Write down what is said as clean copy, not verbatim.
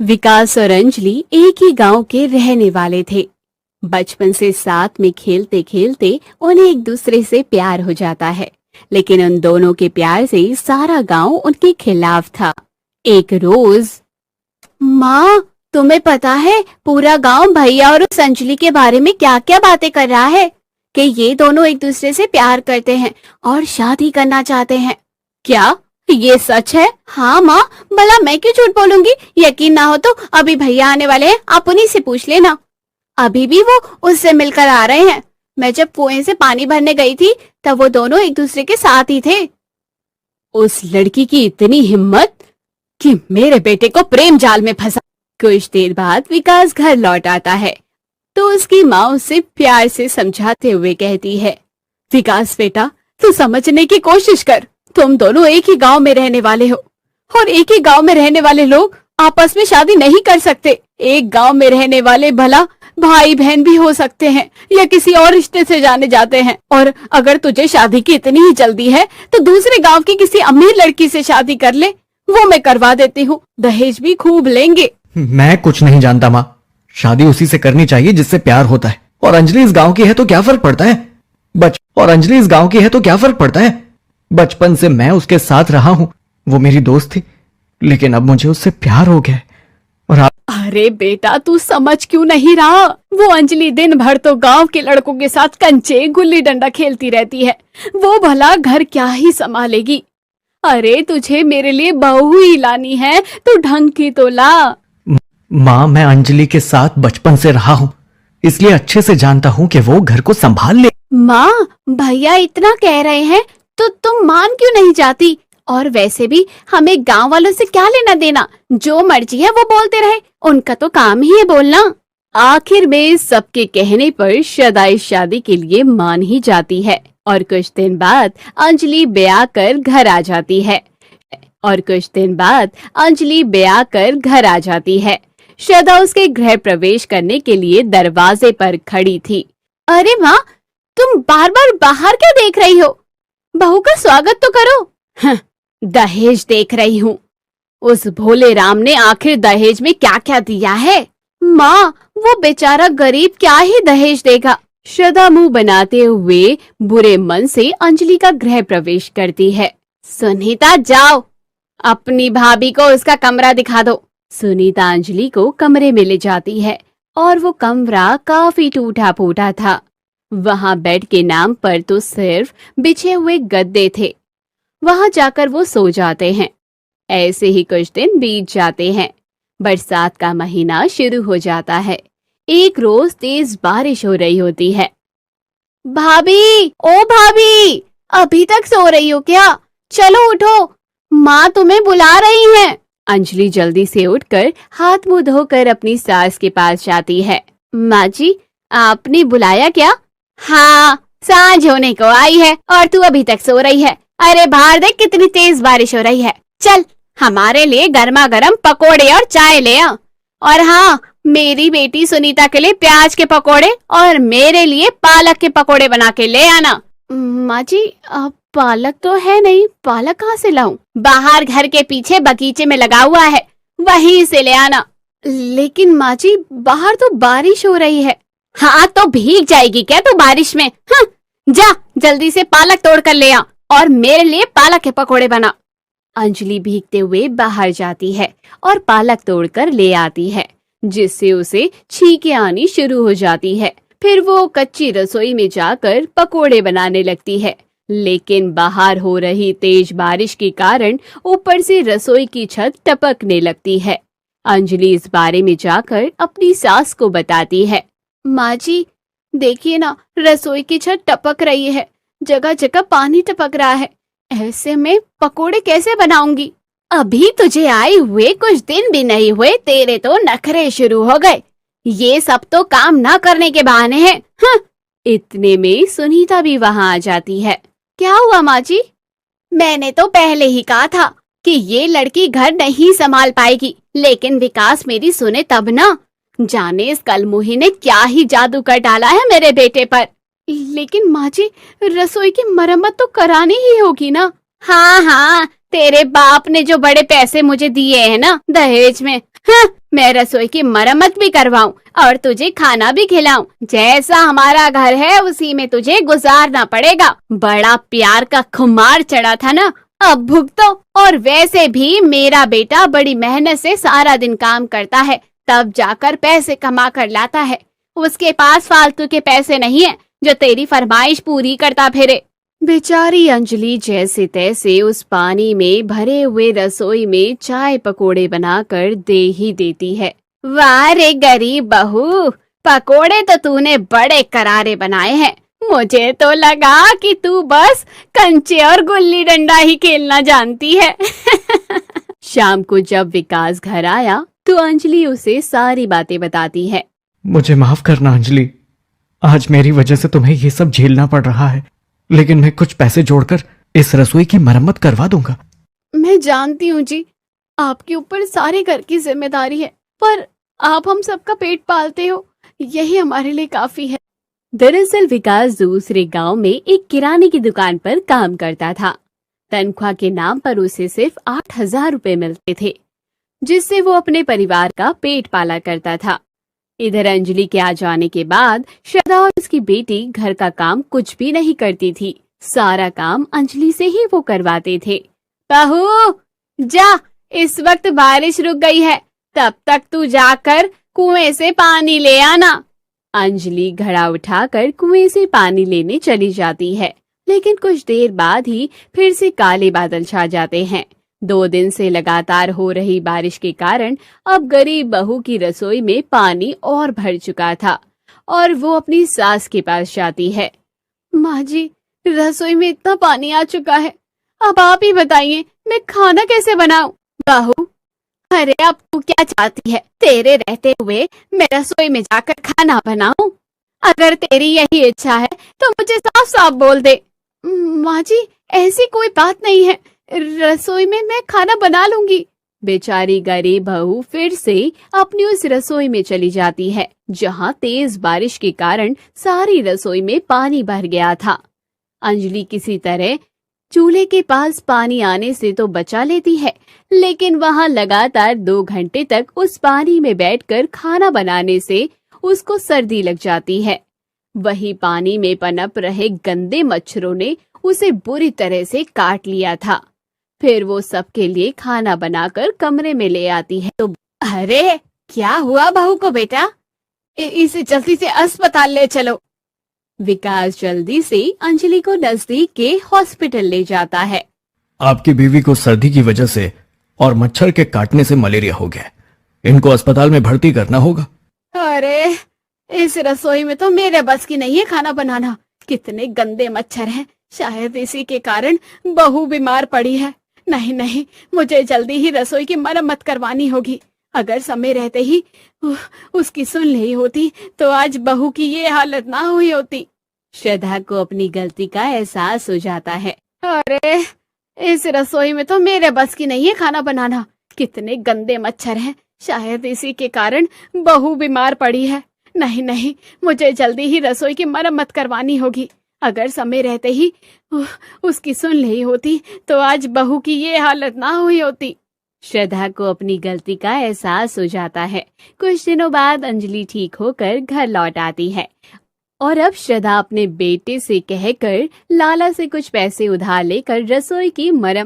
विकास और अंजलि एक ही गांव के रहने वाले थे। बचपन से साथ में खेलते खेलते उन्हें एक दूसरे से प्यार हो जाता है, लेकिन उन दोनों के प्यार से सारा गांव उनके खिलाफ था। एक रोज, माँ, तुम्हें पता है पूरा गांव भैया और उस अंजलि के बारे में क्या क्या बातें कर रहा है कि ये दोनों एक दूसरे से प्यार करते हैं और शादी करना चाहते हैं। क्या ये सच है? हाँ माँ, भला मैं क्यों झूठ बोलूंगी। यकीन ना हो तो अभी भैया आने वाले हैं, आप उन्हीं से पूछ लेना। अभी भी वो उससे मिलकर आ रहे हैं। मैं जब कुएं से पानी भरने गई थी तब वो दोनों एक दूसरे के साथ ही थे। उस लड़की की इतनी हिम्मत कि मेरे बेटे को प्रेम जाल में फंसा। कुछ देर बाद विकास घर लौट आता है तो उसकी माँ उसे प्यार से समझाते हुए कहती है, विकास बेटा, तू समझने की कोशिश कर। तुम दोनों एक ही गांव में रहने वाले हो और एक ही गांव में रहने वाले लोग आपस में शादी नहीं कर सकते। एक गांव में रहने वाले भला भाई बहन भी हो सकते हैं या किसी और रिश्ते से जाने जाते हैं। और अगर तुझे शादी की इतनी ही जल्दी है तो दूसरे गांव की किसी अमीर लड़की से शादी कर ले, वो मैं करवा देती हूँ। दहेज भी खूब लेंगे। मैं कुछ नहीं जानता माँ। शादी उसी से करनी चाहिए जिससे प्यार होता है। और अंजलि इस गांव की है तो क्या फर्क पड़ता है? बचपन से मैं उसके साथ रहा हूँ। वो मेरी दोस्त थी, लेकिन अब मुझे उससे प्यार हो गया है। और आप... अरे बेटा, तू समझ क्यों नहीं रहा? वो अंजलि दिन भर तो गांव के लड़कों के साथ कंचे गुल्ली डंडा खेलती रहती है। वो भला घर क्या ही संभालेगी। अरे तुझे मेरे लिए बहू ही लानी है तो ढंग की तो ला। माँ, मैं अंजलि के साथ बचपन से रहा हूँ, इसलिए अच्छे से जानता हूँ कि वो घर को संभाल ले। माँ, भैया इतना कह रहे हैं तो तुम मान क्यों नहीं जाती? और वैसे भी हमें गांव वालों से क्या लेना देना? जो मर्जी है वो बोलते रहे, उनका तो काम ही है बोलना। आखिर में सबके कहने पर शदाई शादी के लिए मान ही जाती है और कुछ दिन बाद अंजलि ब्याह कर घर आ जाती है। श्रद्धा उसके गृह प्रवेश करने के लिए दरवाजे पर खड़ी थी। अरे माँ, तुम बार बार बाहर क्या देख रही हो? बहू का स्वागत तो करो। दहेज देख रही हूँ। उस भोले राम ने आखिर दहेज में क्या क्या दिया है? माँ, वो बेचारा गरीब क्या ही दहेज देगा। श्रद्धा मुंह बनाते हुए बुरे मन से अंजलि का गृह प्रवेश करती है। सुनीता, जाओ अपनी भाभी को उसका कमरा दिखा दो। सुनीता अंजलि को कमरे में ले जाती है और वो कमरा काफी टूटा फूटा था। वहां बेड के नाम पर तो सिर्फ बिछे हुए गद्दे थे। वहां जाकर वो सो जाते हैं। ऐसे ही कुछ दिन बीत जाते हैं। बरसात का महीना शुरू हो जाता है। एक रोज तेज बारिश हो रही होती है। भाभी, ओ भाभी, अभी तक सो रही हो क्या? चलो उठो, माँ तुम्हें बुला रही है। अंजलि जल्दी से उठकर हाथ मुंह धोकर अपनी सास के पास जाती है। माँ जी, आपने बुलाया क्या? हाँ, सांझ होने को आई है और तू अभी तक सो रही है। अरे बाहर देख कितनी तेज बारिश हो रही है। चल, हमारे लिए गर्मा गर्म पकोड़े और चाय ले आ। और हाँ, मेरी बेटी सुनीता के लिए प्याज के पकोड़े और मेरे लिए पालक के पकोड़े बना के ले आना। माँ जी, पालक तो है नहीं, पालक कहाँ से लाऊं? बाहर घर के पीछे बगीचे में लगा हुआ है, वहीं से ले आना। लेकिन माँ जी, बाहर तो बारिश हो रही है। हाँ, तो भीग जाएगी क्या तू बारिश में? हाँ, जा जल्दी से पालक तोड़ कर ले आ और मेरे लिए पालक के पकोड़े बना। अंजलि भीगते हुए बाहर जाती है और पालक तोड़कर ले आती है, जिससे उसे छींकें आनी शुरू हो जाती है। फिर वो कच्ची रसोई में जाकर पकोड़े बनाने लगती है, लेकिन बाहर हो रही तेज बारिश के कारण ऊपर से रसोई की छत टपकने लगती है। अंजलि इस बारे में जाकर अपनी सास को बताती है। माँ जी, देखिए ना, रसोई की छत टपक रही है, जगह जगह पानी टपक रहा है। ऐसे में पकोड़े कैसे बनाऊंगी? अभी तुझे आए हुए कुछ दिन भी नहीं हुए, तेरे तो नखरे शुरू हो गए। ये सब तो काम ना करने के बहाने हैं। हाँ। इतने में सुनीता भी वहां आ जाती है। क्या हुआ माँ जी? मैंने तो पहले ही कहा था कि ये लड़की घर नहीं संभाल पाएगी, लेकिन विकास मेरी सुने तब ना। जाने इस कलमुही ने क्या ही जादू कर डाला है मेरे बेटे पर। लेकिन माँ जी, रसोई की मरम्मत तो करानी ही होगी ना। हाँ हाँ, तेरे बाप ने जो बड़े पैसे मुझे दिए हैं ना दहेज में, हाँ, मैं रसोई की मरम्मत भी करवाऊं और तुझे खाना भी खिलाऊं। जैसा हमारा घर है उसी में तुझे गुजारना पड़ेगा। बड़ा प्यार का खुमार चढ़ा था ना, अब भुगतो। और वैसे भी मेरा बेटा बड़ी मेहनत से सारा दिन काम करता है, तब जाकर पैसे कमा कर लाता है। उसके पास फालतू के पैसे नहीं है जो तेरी फरमाइश पूरी करता फिरे। बेचारी अंजलि जैसे तैसे उस पानी में भरे हुए रसोई में चाय पकोड़े बनाकर दे ही देती है। वाह रे गरीब बहू, पकोड़े तो तूने बड़े करारे बनाए हैं। मुझे तो लगा कि तू बस कंचे और गुल्ली डंडा ही खेलना जानती है। शाम को जब विकास घर आया तो अंजलि उसे सारी बातें बताती है। मुझे माफ करना अंजलि, आज मेरी वजह से तुम्हें ये सब झेलना पड़ रहा है, लेकिन मैं कुछ पैसे जोड़कर इस रसोई की मरम्मत करवा दूंगा। मैं जानती हूँ जी, आपके ऊपर सारे घर की जिम्मेदारी है, पर आप हम सबका पेट पालते हो, यही हमारे लिए काफी है। दरअसल विकास दूसरे गांव में एक किराने की दुकान पर काम करता था। तनख्वाह के नाम पर उसे सिर्फ 8,000 रुपए मिलते थे, जिससे वो अपने परिवार का पेट पाला करता था। इधर अंजलि के आ जाने के बाद श्रद्धा और उसकी बेटी घर का काम कुछ भी नहीं करती थी। सारा काम अंजलि से ही वो करवाते थे। बहू जा, इस वक्त बारिश रुक गई है, तब तक तू जाकर कुएं से पानी ले आना। अंजलि घड़ा उठाकर कुएं से पानी लेने चली जाती है, लेकिन कुछ देर बाद ही फिर से काले बादल छा जाते हैं। 2 दिन से लगातार हो रही बारिश के कारण अब गरीब बहू की रसोई में पानी और भर चुका था और वो अपनी सास के पास जाती है। माँ जी, रसोई में इतना पानी आ चुका है, अब आप ही बताइए मैं खाना कैसे बनाऊं? बहू, अरे अब तू क्या चाहती है? तेरे रहते हुए मैं रसोई में जाकर खाना बनाऊं? अगर तेरी यही इच्छा है तो मुझे साफ साफ बोल दे। माँ जी, ऐसी कोई बात नहीं है, रसोई में मैं खाना बना लूंगी। बेचारी गरीब बहू फिर से अपनी उस रसोई में चली जाती है, जहाँ तेज बारिश के कारण सारी रसोई में पानी भर गया था। अंजलि किसी तरह चूल्हे के पास पानी आने से तो बचा लेती है, लेकिन वहाँ लगातार 2 घंटे तक उस पानी में बैठकर खाना बनाने से उसको सर्दी लग जाती है। वही पानी में पनप रहे गंदे मच्छरों ने उसे बुरी तरह से काट लिया था। फिर वो सबके लिए खाना बनाकर कमरे में ले आती है तो अरे क्या हुआ बहू को बेटा? इसे जल्दी से अस्पताल ले चलो। विकास जल्दी से अंजलि को नजदीक के हॉस्पिटल ले जाता है। आपकी बीवी को सर्दी की वजह से और मच्छर के काटने से मलेरिया हो गया, इनको अस्पताल में भर्ती करना होगा। अरे इस रसोई में तो मेरे बस की नहीं है खाना बनाना, कितने गंदे मच्छर हैं, शायद इसी के कारण बहू बीमार पड़ी है। नहीं नहीं, मुझे जल्दी ही रसोई की मरम्मत करवानी होगी। अगर समय रहते ही उसकी सुन ली होती तो आज बहू की ये हालत ना हुई होती। श्रद्धा को अपनी गलती का एहसास हो जाता है। अरे इस रसोई में तो मेरे बस की नहीं है खाना बनाना, कितने गंदे मच्छर हैं, शायद इसी के कारण बहू बीमार पड़ी है। नहीं नहीं, मुझे जल्दी ही रसोई की मरम्मत करवानी होगी। अगर समय रहते ही उसकी सुन ली होती तो आज बहू की ये हालत ना हुई होती। श्रद्धा को अपनी गलती का एहसास हो जाता है। कुछ दिनों बाद अंजलि ठीक होकर घर लौट आती है और अब श्रद्धा अपने बेटे से कहकर लाला से कुछ पैसे उधार लेकर रसोई की मरम्मत